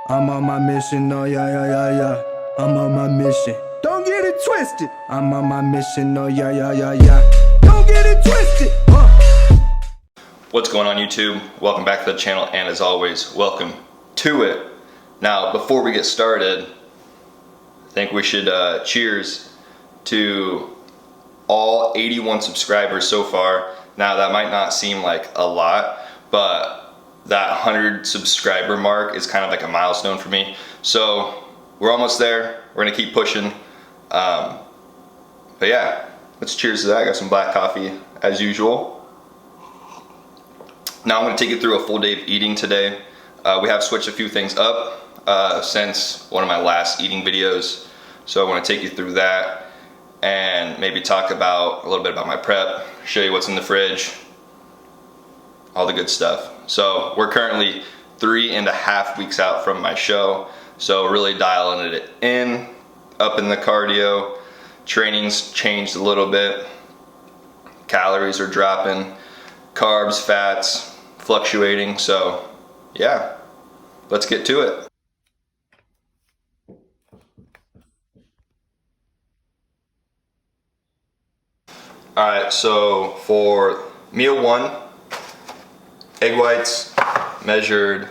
I'm on my mission, oh yeah, yeah, yeah, yeah. I'm on my mission. Don't get it twisted. I'm on my mission, oh yeah, yeah, yeah, yeah. Don't get it twisted. What's going on, YouTube? Welcome back to the channel, and as always, welcome to it. Now, before we get started, I think we should cheers to all 81 subscribers so far. Now, that might not seem like a lot, but that 100 subscriber mark is kind of like a milestone for me. So we're almost there. We're gonna keep pushing. But yeah, let's cheers to that. I got some black coffee as usual. Now I'm gonna take you through a full day of eating today. We have switched a few things up since one of my last eating videos. So I wanna take you through that and maybe talk about a little bit about my prep, show you what's in the fridge, all the good stuff. So we're currently 3.5 weeks out from my show. So really dialing it in, up in the cardio. Training's changed a little bit. Calories are dropping, carbs, fats, fluctuating. So yeah, let's get to it. All right, so for meal one, egg whites, measured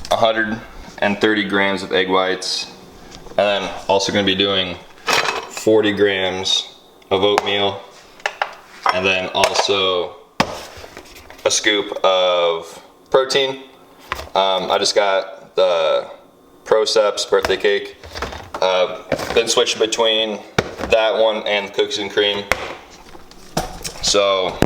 130 grams of egg whites, and then also going to be doing 40 grams of oatmeal, and then also a scoop of protein. I just got the Proceps birthday cake. Been switching between that one and cookies and cream. So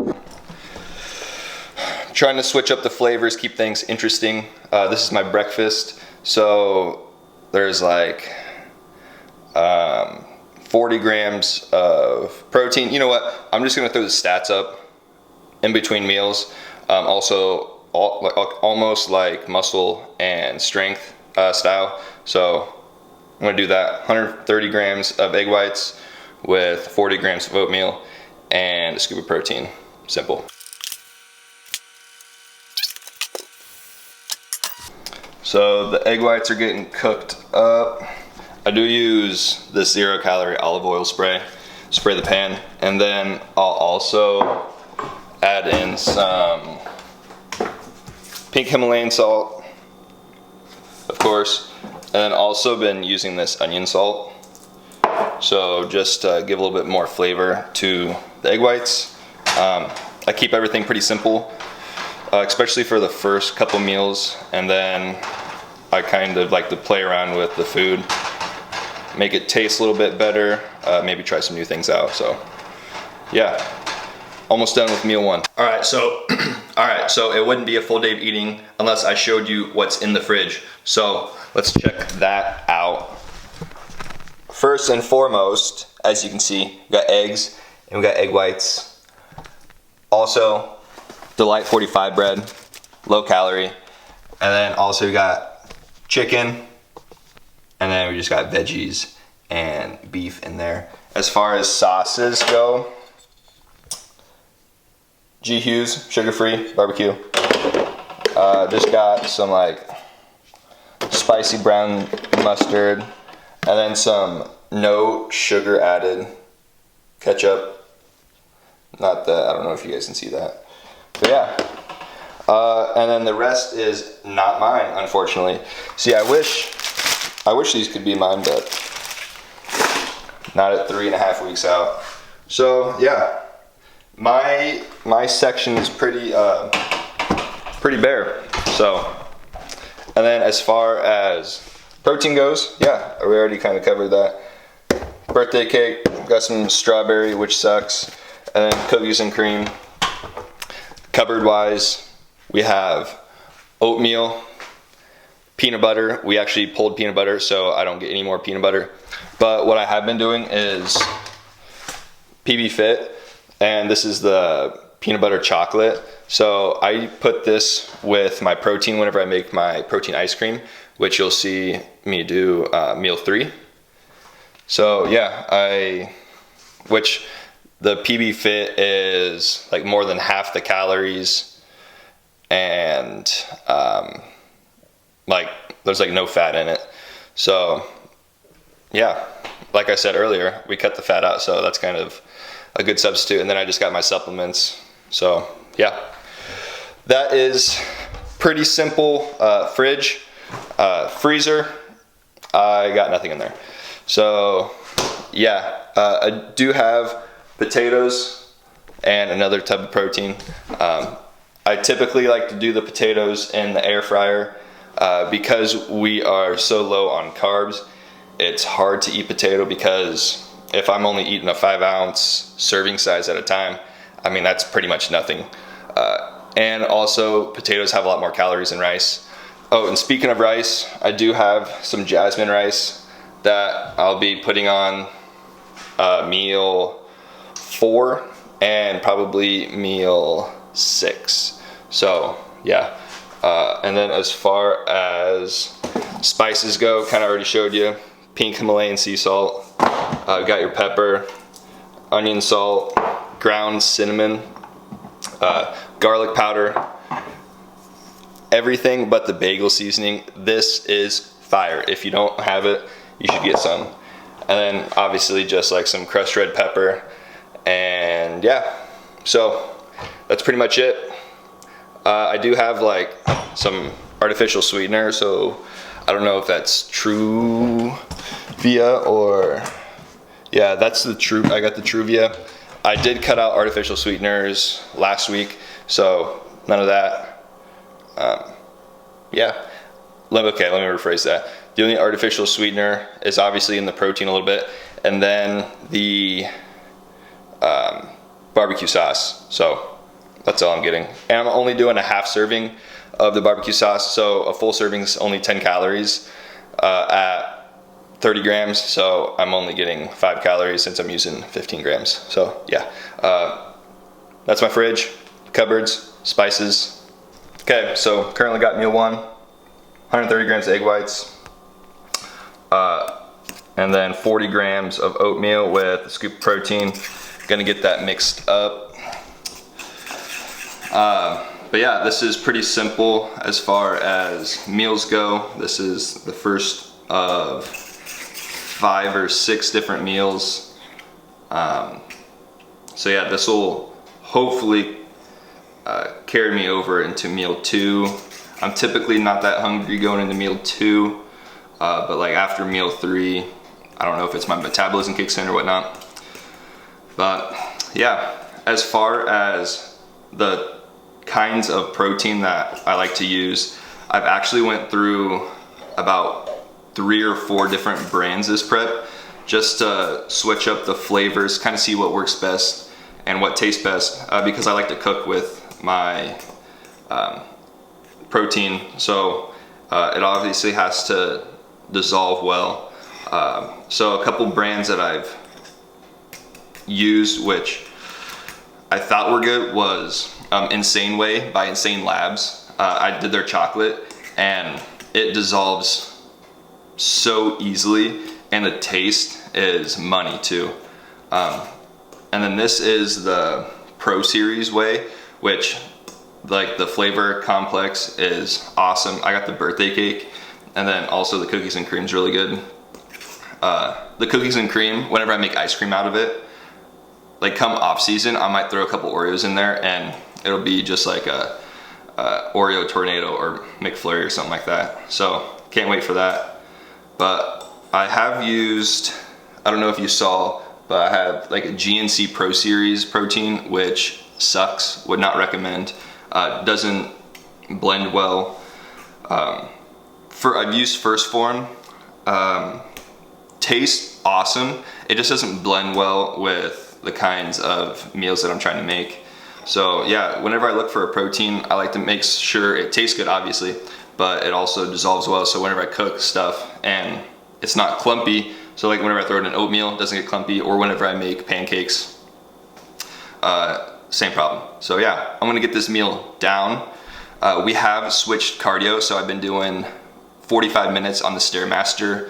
trying to switch up the flavors, keep things interesting. This is my breakfast. So there's like 40 grams of protein. You know what? I'm just gonna throw the stats up in between meals. Almost like muscle and strength style. So I'm gonna do that. 130 grams of egg whites with 40 grams of oatmeal and a scoop of protein. Simple. So the egg whites are getting cooked up. I do use this 0-calorie olive oil spray. Spray the pan, and then I'll also add in some pink Himalayan salt, of course, and then also been using this onion salt. So just give a little bit more flavor to the egg whites. I keep everything pretty simple, especially for the first couple meals, and then I kind of like to play around with the food, make it taste a little bit better, maybe try some new things out. So yeah, almost done with meal one. All right, so it wouldn't be a full day of eating unless I showed you what's in the fridge. So let's check that out. First and foremost, as you can see, we got eggs and we got egg whites. Also, Delight 45 bread, low calorie. And then also we got chicken, and then we just got veggies and beef in there. As far as sauces go, G. Hughes, sugar-free barbecue. Just got some like spicy brown mustard, and then some no sugar added ketchup. Not that, I don't know if you guys can see that. But yeah. And then the rest is not mine, unfortunately. See, I wish these could be mine, but not at 3.5 weeks out. So yeah, my section is pretty bare. So, and then as far as protein goes, yeah, we already kind of covered that. Birthday cake, got some strawberry, which sucks, and then cookies and cream. Cupboard wise, we have oatmeal, peanut butter. We actually pulled peanut butter, so I don't get any more peanut butter. But what I have been doing is PB Fit, and this is the peanut butter chocolate. So I put this with my protein whenever I make my protein ice cream, which you'll see me do meal 3. So yeah, which the PB Fit is like more than half the calories, and like there's like no fat in it. So yeah, like I said earlier, we cut the fat out, so that's kind of a good substitute. And then I just got my supplements. So yeah, that is pretty simple. Fridge, freezer, I got nothing in there. So yeah, I do have potatoes and another tub of protein. I typically like to do the potatoes in the air fryer because we are so low on carbs. It's hard to eat potato because if I'm only eating a 5-ounce serving size at a time, I mean, that's pretty much nothing. And also potatoes have a lot more calories than rice. Oh, and speaking of rice, I do have some jasmine rice that I'll be putting on meal 4 and probably meal 6. So yeah, and then as far as spices go, kind of already showed you, pink Himalayan sea salt, got your pepper, onion salt, ground cinnamon, garlic powder, everything but the bagel seasoning. This is fire. If you don't have it, you should get some. And then obviously just like some crushed red pepper. And yeah, so that's pretty much it. I do have like some artificial sweetener, so I don't know if that's Truvia or, yeah, that's the True. I got the Truvia. I did cut out artificial sweeteners last week, so none of that. Yeah, okay, let me rephrase that. The only artificial sweetener is obviously in the protein a little bit, and then the barbecue sauce. So that's all I'm getting. And I'm only doing a half serving of the barbecue sauce, so a full serving is only 10 calories at 30 grams, so I'm only getting 5 calories since I'm using 15 grams. So yeah, that's my fridge, cupboards, spices. Okay, so currently got meal 1, 130 grams of egg whites, and then 40 grams of oatmeal with a scoop of protein. Gonna get that mixed up. But yeah, this is pretty simple as far as meals go. This is the first of 5 or 6 different meals. So yeah, this will hopefully carry me over into meal 2. I'm typically not that hungry going into meal 2, but like after meal 3, I don't know if it's my metabolism kicks in or whatnot. But yeah, as far as the kinds of protein that I like to use, I've actually went through about 3 or 4 different brands this prep, just to switch up the flavors, kind of see what works best and what tastes best, because I like to cook with my protein, so it obviously has to dissolve well. So a couple brands that I've used, which I thought were good, was Insane Way by Insane Labs. I did their chocolate and it dissolves so easily, and the taste is money too. And then this is the Pro Series Way, which like the flavor complex is awesome. I got the birthday cake, and then also the cookies and cream is really good. The cookies and cream, whenever I make ice cream out of it, like come off season, I might throw a couple Oreos in there and it'll be just like a Oreo tornado or McFlurry or something like that. So can't wait for that. But I have used, I don't know if you saw, but I have like a GNC Pro Series protein, which sucks, would not recommend. Doesn't blend well. I've used First Form. Tastes awesome. It just doesn't blend well with the kinds of meals that I'm trying to make. So yeah, whenever I look for a protein, I like to make sure it tastes good, obviously, but it also dissolves well. So whenever I cook stuff and it's not clumpy, so like whenever I throw it in oatmeal, it doesn't get clumpy, or whenever I make pancakes, same problem. So yeah, I'm gonna get this meal down. We have switched cardio, so I've been doing 45 minutes on the Stairmaster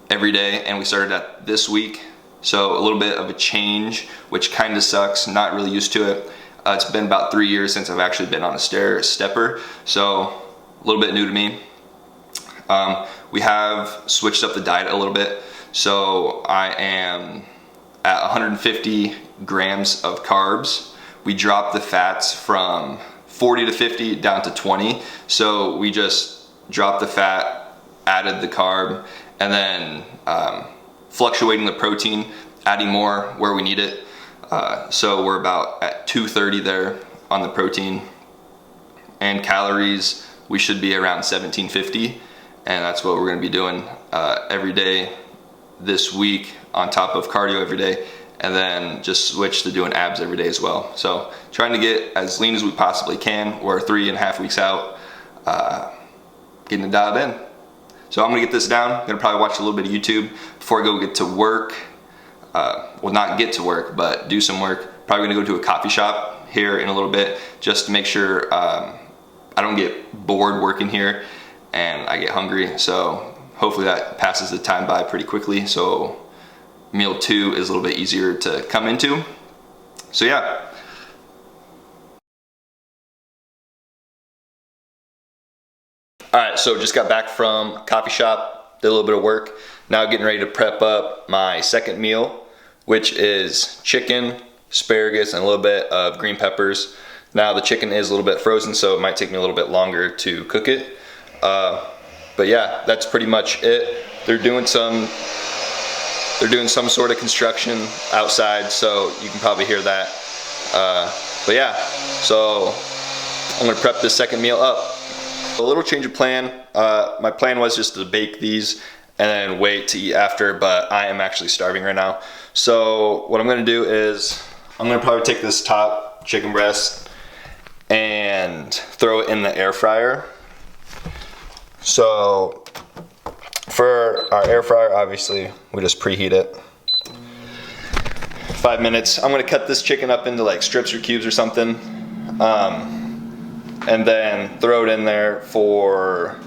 every day, and we started that this week. So a little bit of a change, which kind of sucks, not really used to it. It's been about 3 years since I've actually been on a stair stepper, so a little bit new to me. We have switched up the diet a little bit. So I am at 150 grams of carbs. We dropped the fats from 40 to 50 down to 20. So we just dropped the fat, added the carb, and then fluctuating the protein, adding more where we need it. So we're about at 230 there on the protein, and calories we should be around 1750, and that's what we're going to be doing every day this week, on top of cardio every day, and then just switch to doing abs every day as well. So trying to get as lean as we possibly can. We're 3.5 weeks out, getting it dialed in. So I'm gonna get this down. I'm gonna probably watch a little bit of YouTube before I go get to work. Well, not get to work, but do some work. Probably gonna go to a coffee shop here in a little bit, just to make sure I don't get bored working here and I get hungry. So hopefully that passes the time by pretty quickly. So meal 2 is a little bit easier to come into. So yeah. All right, so just got back from coffee shop, did a little bit of work. Now getting ready to prep up my second meal, which is chicken, asparagus, and a little bit of green peppers. Now the chicken is a little bit frozen, so it might take me a little bit longer to cook it. But yeah, that's pretty much it. They're doing some sort of construction outside, so you can probably hear that. But yeah, so I'm gonna prep this second meal up. A little change of plan. My plan was just to bake these and then wait to eat after, but I am actually starving right now. So what I'm gonna do is I'm gonna probably take this top chicken breast and throw it in the air fryer. So for our air fryer, obviously we just preheat it. 5 minutes. I'm gonna cut this chicken up into like strips or cubes or something, and then throw it in there for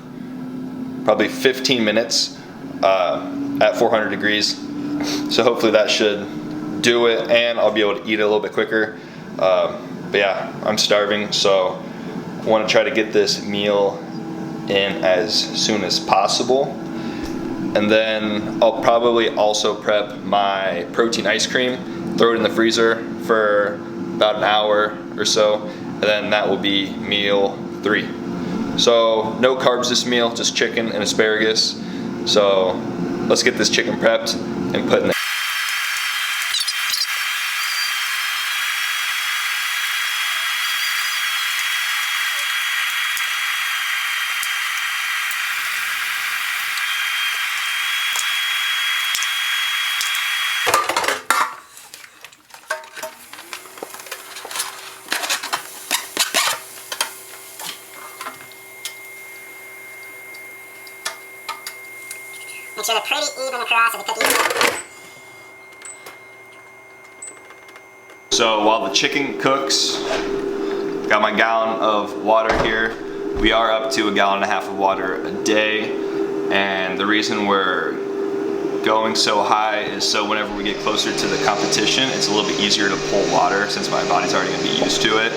probably 15 minutes at 400 degrees. So hopefully that should do it, and I'll be able to eat it a little bit quicker. But yeah, I'm starving, so I want to try to get this meal in as soon as possible. And then I'll probably also prep my protein ice cream, throw it in the freezer for about an hour or so, and then that will be meal 3. So no carbs this meal, just chicken and asparagus. So let's get this chicken prepped and put in the Make sure they're pretty even across the cookies. So while the chicken cooks, got my gallon of water here. We are up to 1.5 gallons of water a day, and the reason we're going so high is so whenever we get closer to the competition, it's a little bit easier to pull water since my body's already gonna be used to it.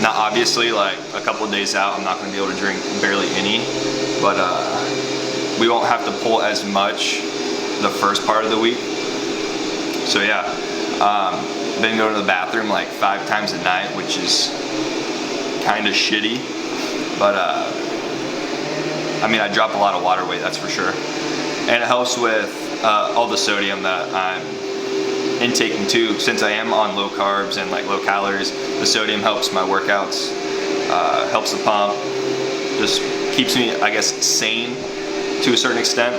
Now obviously, like a couple of days out, I'm not gonna be able to drink barely any, but we won't have to pull as much the first part of the week. So yeah, been going to the bathroom like 5 times a night, which is kind of shitty, but I mean, I drop a lot of water weight, that's for sure. And it helps with all the sodium that I'm intaking too. Since I am on low carbs and like low calories, the sodium helps my workouts, helps the pump, just keeps me, I guess, sane to a certain extent.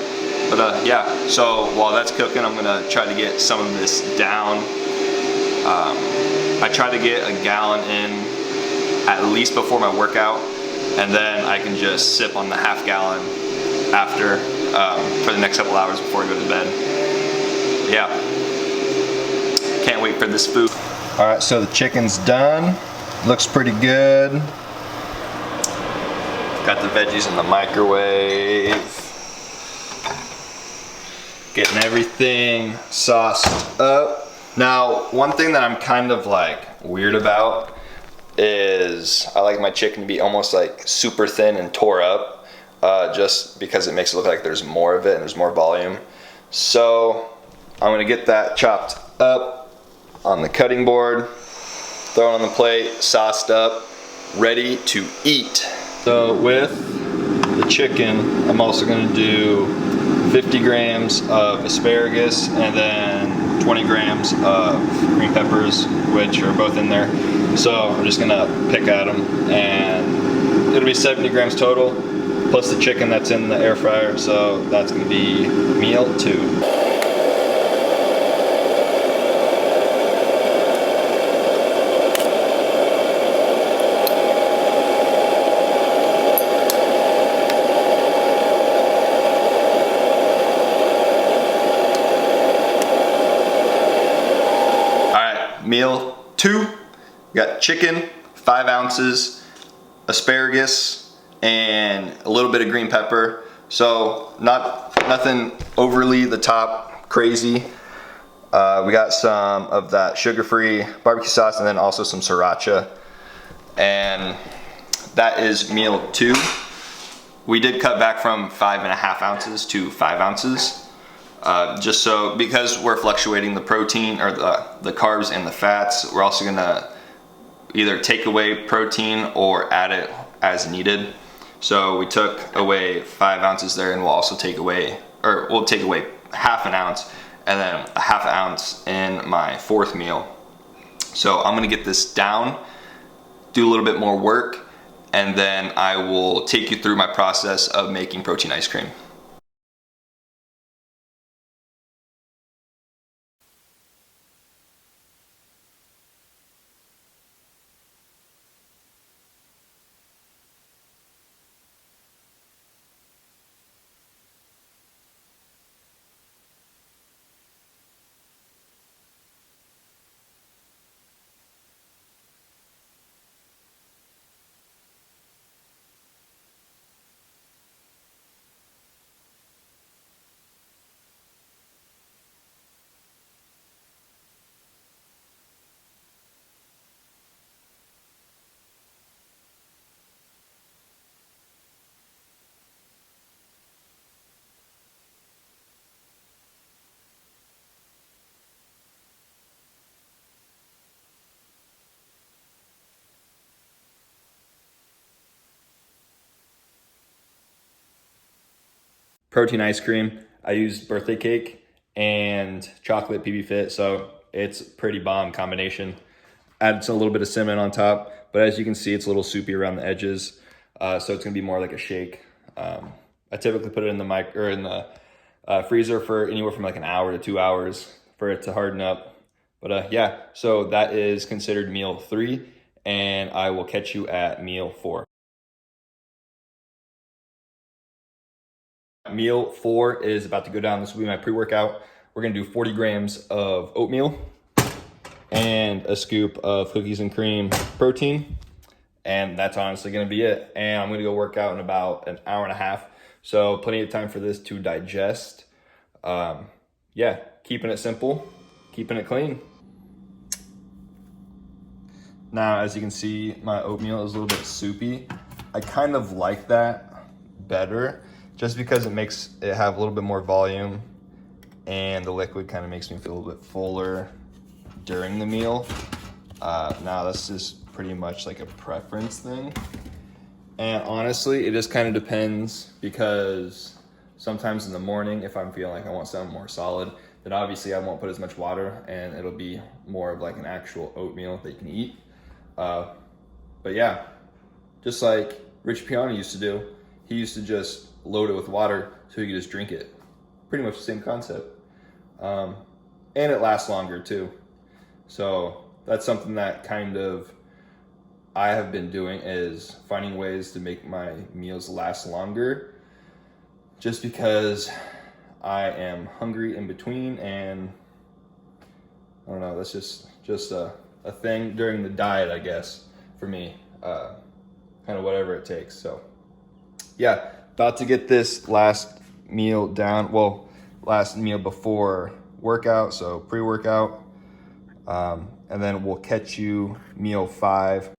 But yeah, so while that's cooking, I'm gonna try to get some of this down. I try to get 1 gallon in at least before my workout, and then I can just sip on the 1/2 gallon after for the next couple hours before I go to bed. Yeah, can't wait for this food. All right, so the chicken's done. Looks pretty good. Got the veggies in the microwave. Getting everything sauced up. Now, one thing that I'm kind of like weird about is I like my chicken to be almost like super thin and tore up. just because it makes it look like there's more of it and there's more volume. So I'm gonna get that chopped up on the cutting board, throw it on the plate, sauced up, ready to eat. So with the chicken, I'm also gonna do 50 grams of asparagus and then 20 grams of green peppers, which are both in there. So I'm just gonna pick at them, and it'll be 70 grams total, plus the chicken that's in the air fryer. So that's gonna be meal 2. Meal 2, we got chicken, 5 ounces, asparagus, and a little bit of green pepper. So nothing overly the top crazy. We got some of that sugar-free barbecue sauce and then also some sriracha. And that is meal 2. We did cut back from 5.5 ounces to 5 ounces. Just so, because we're fluctuating the protein or the carbs and the fats, we're also gonna either take away protein or add it as needed. So we took away 5 ounces there, and we'll also take away, or we'll take away half an ounce and then a half an ounce in my 4th meal. So I'm gonna get this down, do a little bit more work, and then I will take you through my process of making protein ice cream. Protein ice cream, I used birthday cake and chocolate PB Fit, so it's pretty bomb combination. Add a little bit of cinnamon on top, but as you can see, it's a little soupy around the edges, so it's gonna be more like a shake. I typically put it in the freezer for anywhere from like an hour to 2 hours for it to harden up. But yeah, so that is considered meal 3, and I will catch you at meal 4. Meal 4 is about to go down. This will be my pre-workout. We're gonna do 40 grams of oatmeal and a scoop of cookies and cream protein. And that's honestly gonna be it. And I'm gonna go work out in about an hour and a half. So plenty of time for this to digest. Yeah, keeping it simple, keeping it clean. Now, as you can see, my oatmeal is a little bit soupy. I kind of like that better, just because it makes it have a little bit more volume, and the liquid kind of makes me feel a little bit fuller during the meal. Now that's just pretty much like a preference thing. And honestly, it just kind of depends, because sometimes in the morning, if I'm feeling like I want something more solid, then obviously I won't put as much water, and it'll be more of like an actual oatmeal that you can eat. But yeah, just like Rich Piana used to do, he used to just load it with water so you could just drink it. Pretty much the same concept. And it lasts longer too. So that's something that kind of I have been doing, is finding ways to make my meals last longer, just because I am hungry in between, and I don't know, that's just a thing during the diet, I guess, for me. Kind of whatever it takes. So yeah, about to get this last meal down. Well, last meal before workout, so pre-workout. And then we'll catch you meal 5.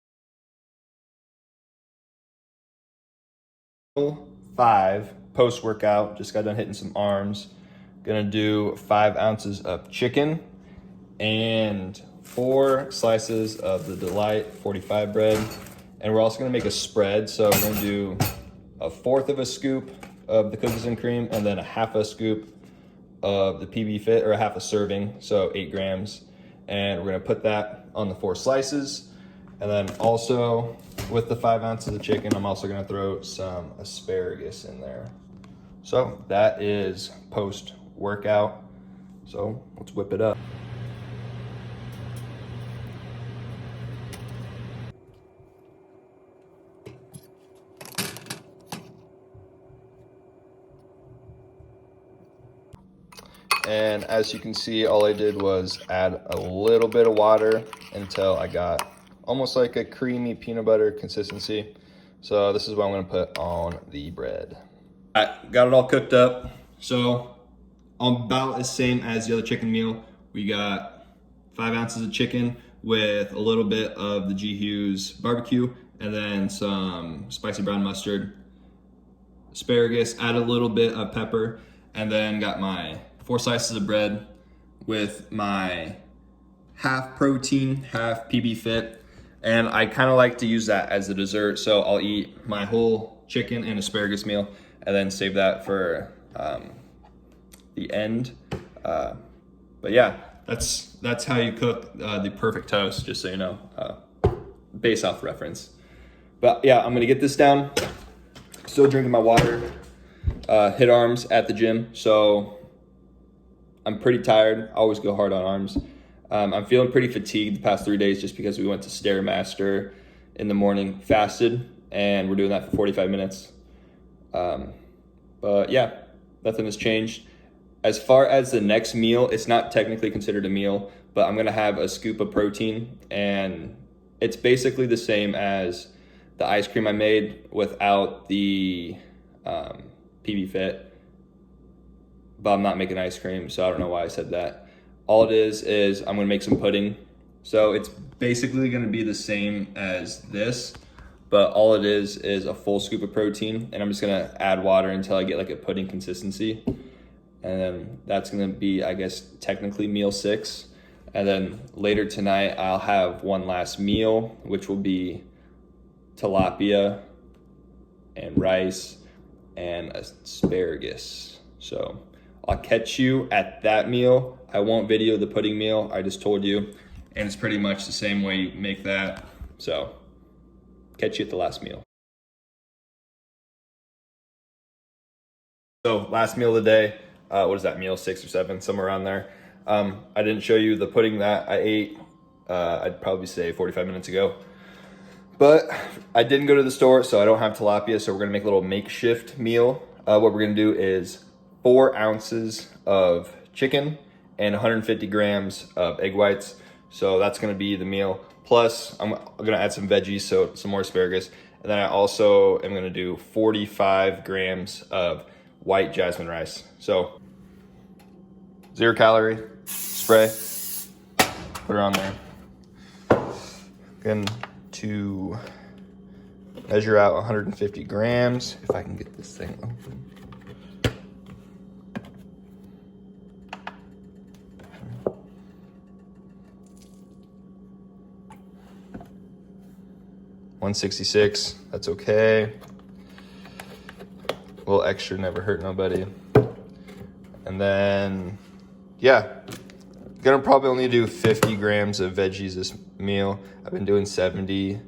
Meal 5 post-workout. Just got done hitting some arms. Gonna do 5 ounces of chicken and 4 slices of the Delight 45 bread. And we're also gonna make a spread. So we're gonna do 1/4 of a scoop of the cookies and cream and then 1/2 a scoop of the PB Fit, or 1/2 a serving, so 8 grams. And we're gonna put that on the 4 slices. And then also with the 5 ounces of chicken, I'm also gonna throw some asparagus in there. So that is post-workout. So let's whip it up. And as you can see, all I did was add a little bit of water until I got almost like a creamy peanut butter consistency. So this is what I'm gonna put on the bread. I got it all cooked up. So about the same as the other chicken meal. We got 5 ounces of chicken with a little bit of the G. Hughes barbecue and then some spicy brown mustard, asparagus, add a little bit of pepper, and then got my 4 slices of bread with my half protein, half PB Fit. And I kind of like to use that as a dessert. So I'll eat my whole chicken and asparagus meal and then save that for the end. But yeah, that's how you cook the perfect toast, just so you know, base off reference. But yeah, I'm gonna get this down. Still drinking my water. Hit arms at the gym, so I'm pretty tired. I always go hard on arms. I'm feeling pretty fatigued the past 3 days just because we went to Stairmaster in the morning, fasted, and we're doing that for 45 minutes. But yeah, nothing has changed. As far as the next meal, it's not technically considered a meal, but I'm gonna have a scoop of protein, and it's basically the same as the ice cream I made without the PB Fit. But I'm not making ice cream, so I don't know why I said that. All it is I'm gonna make some pudding. So it's basically gonna be the same as this, but all it is a full scoop of protein, and I'm just gonna add water until I get like a pudding consistency. And then that's gonna be, I guess, technically meal 6. And then later tonight, I'll have one last meal, which will be tilapia and rice and asparagus. So I'll catch you at that meal. I won't video the pudding meal, I just told you. And it's pretty much the same way you make that. So catch you at the last meal. So last meal of the day, what is that, meal 6 or 7, somewhere around there. I didn't show you the pudding that I ate, I'd probably say 45 minutes ago. But I didn't go to the store, so I don't have tilapia, so we're gonna make a little makeshift meal. What we're gonna do is 4 ounces of chicken and 150 grams of egg whites. So that's gonna be the meal. Plus, I'm gonna add some veggies, so some more asparagus. And then I also am gonna do 45 grams of white jasmine rice. So 0 calorie spray, put her on there. Going to measure out 150 grams, if I can get this thing open. $166, that's okay. A little extra never hurt nobody. And then, yeah, gonna probably only do 50 grams of veggies this meal. I've been doing 70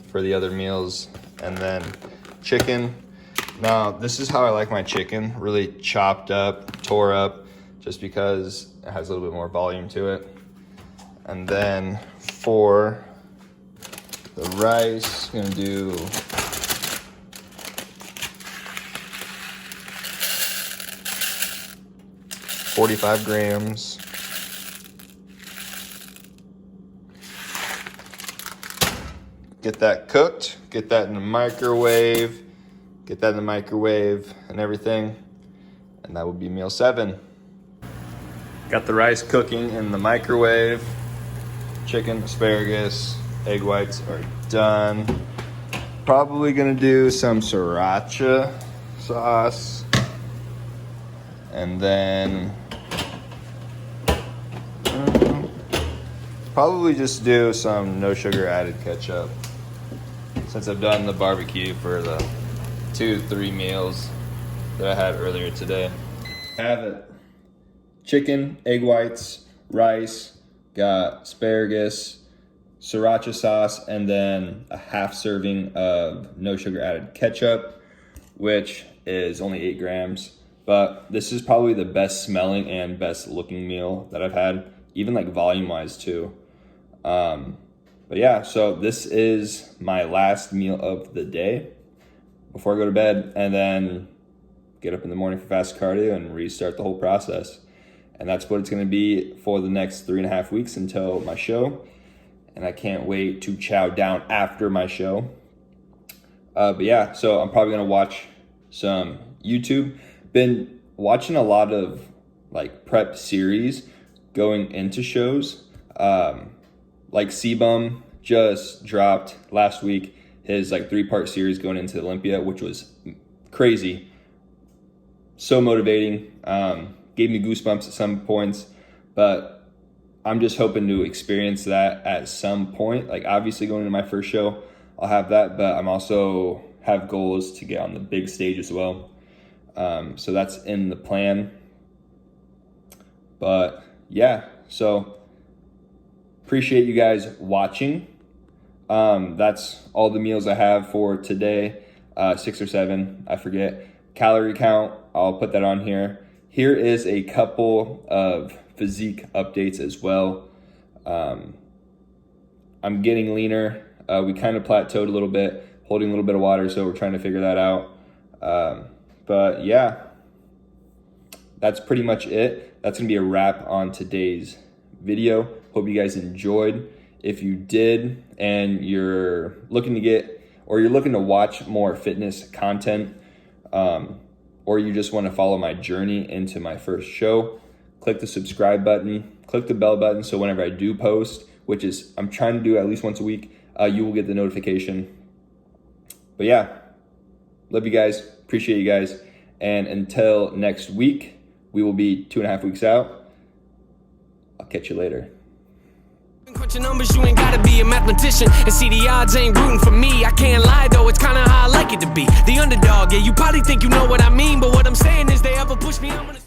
for the other meals. And then chicken. Now, this is how I like my chicken, really chopped up, tore up, just because it has a little bit more volume to it. And then for the rice, I'm gonna do 45 grams. Get that cooked, get that in the microwave, and everything. And that would be meal 7. Got the rice cooking in the microwave. Chicken, asparagus, egg whites are done. Probably gonna do some sriracha sauce, and then probably just do some no sugar added ketchup, since I've done the barbecue for the 2-3 meals that I had earlier today. Have it. Chicken, egg whites, rice, got asparagus, sriracha sauce, and then a half serving of no sugar added ketchup, which is only 8 grams. But this is probably the best smelling and best looking meal that I've had, even like volume wise too. But yeah, so this is my last meal of the day before I go to bed, and then get up in the morning for fast cardio and restart the whole process. And that's what it's gonna be for the next 3.5 weeks until my show. And I can't wait to chow down after my show. But yeah, so I'm probably gonna watch some YouTube. Been watching a lot of like prep series going into shows. Like C-Bum just dropped last week his like 3-part series going into Olympia, which was crazy. So motivating. Gave me goosebumps at some points, but I'm just hoping to experience that at some point. Like obviously going into my first show, I'll have that, but I'm also have goals to get on the big stage as well. So that's in the plan. But yeah, so appreciate you guys watching. That's all the meals I have for today. 6 or 7, I forget. Calorie count, I'll put that on here. Here is a couple of physique updates as well. I'm getting leaner. We kind of plateaued a little bit, holding a little bit of water, so we're trying to figure that out. But yeah, that's pretty much it. That's gonna be a wrap on today's video. Hope you guys enjoyed. If you did and you're looking to get, or you're looking to watch more fitness content, or you just want to follow my journey into my first show, click the subscribe button, click the bell button, so whenever I do post, which is I'm trying to do at least once a week, you will get the notification. But yeah, love you guys, appreciate you guys, and until next week, we will be 2.5 weeks out. I'll catch you later. Crunching numbers, you ain't gotta be a mathematician. And see, the odds ain't rooting for me. I can't lie though, it's kinda how I like it to be. The underdog, yeah, you probably think you know what I mean, but what I'm saying is they ever push me, I'm gonna